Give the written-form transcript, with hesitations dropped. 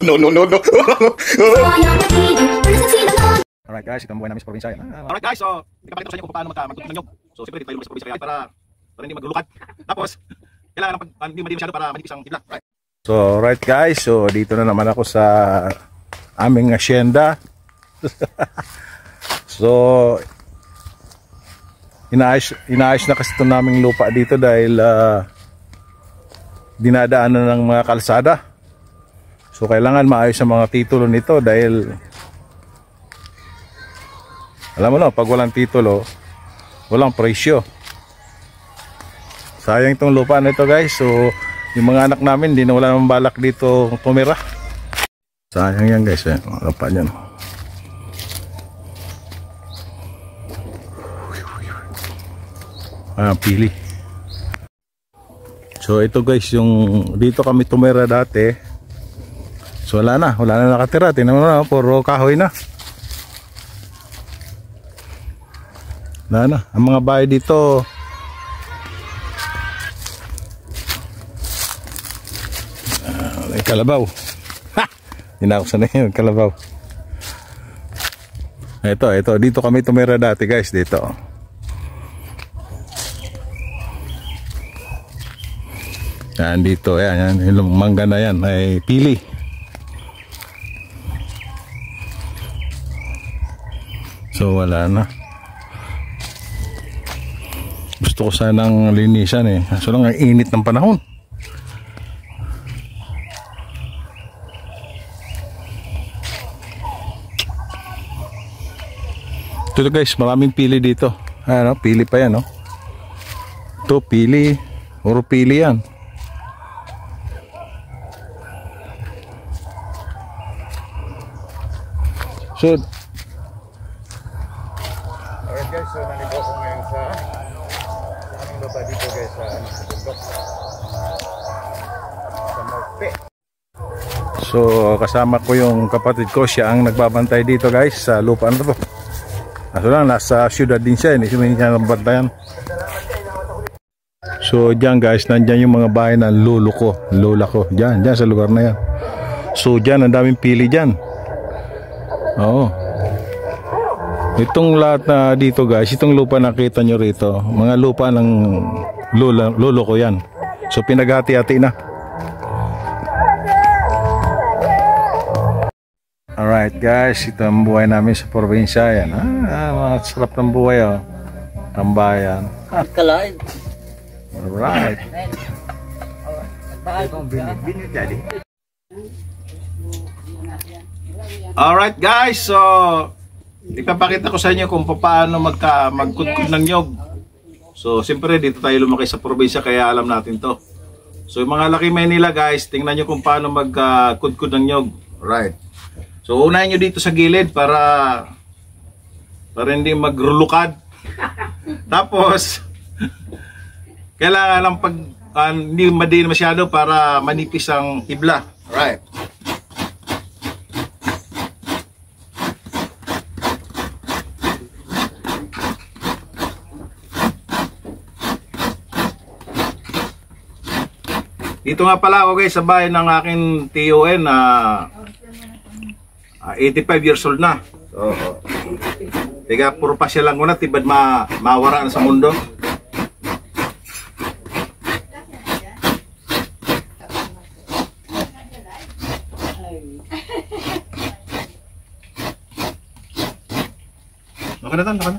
No, no, no, no. Alright guys, ito ang buhay namin sa probinsya. Alright guys, so ipapakita ko sa inyo kung paano magtutog ng nyog. So siyempre dito tayo lumas sa probinsya kaya para hindi maglulukad. Tapos kailangan hindi masyado para manipis ang tibla. Right. So right guys, so dito na naman ako sa aming asyenda. So inaayos na kasi ito naming lupa dito dahil dinadaanan ng mga kalsada. So kailangan maayos ang mga titulo nito dahil alam mo no, pag walang titulo walang presyo. Sayang itong lupa na ito guys. So yung mga anak namin di na wala namang balak dito tumira. Sayang yan guys, lupa yan. Pili. So ito guys, yung dito kami tumira dati. So wala na nakatira. Tingnan mo na, puro kahoy na. Wala na. Ang mga bahay dito may kalabaw. Ha! Hindi na ako sanay yung kalabaw. Ito. Dito kami tumira dati guys, dito. Yan dito, yan yung mangga na yan ay pili. So wala na. Gusto ko sanang linisan so lang ang init ng panahon. Ito guys, maraming pili dito. Pili pa yan Ito pili, puro pili yan. So alright guys, so nandito ako ngayon sa aming baba dito guys sa bundok sa Morpe. So kasama ko yung kapatid ko, siya ang nagbabantay dito guys sa lupa na to. Kaso lang nasa syudad din siya, hindi siya nabantayan. So dyan guys, nandyan yung mga bahay ng lola ko dyan sa lugar na yan. So dyan ang daming pili dyan. Oo. Itong lahat na dito guys, itong lupa nakita nyo rito, mga lupa ng lolo ko yan. So pinaghati-hati na. Alright guys, ito ang buhay namin sa probinsya yan. Mga sarap ng buhay tambayan. Kalain. Alright. Alright guys, so ipapakita ko sa inyo kung paano magkudkod ng nyog. So siyempre dito tayo lumaki sa probinsya kaya alam natin to. So yung mga laki Manila guys, tingnan nyo kung paano magkudkod ng nyog. Right. So unahin nyo dito sa gilid para hindi magrulukad. Tapos kailangan lang hindi madin masyado para manipis ang tibla. Right. Dito nga pala ako guys sa bahay ng aking TON na 85 years old na. So, tiga puro pa siya lang ko na tibad mawaraan sa mundo. Naka na.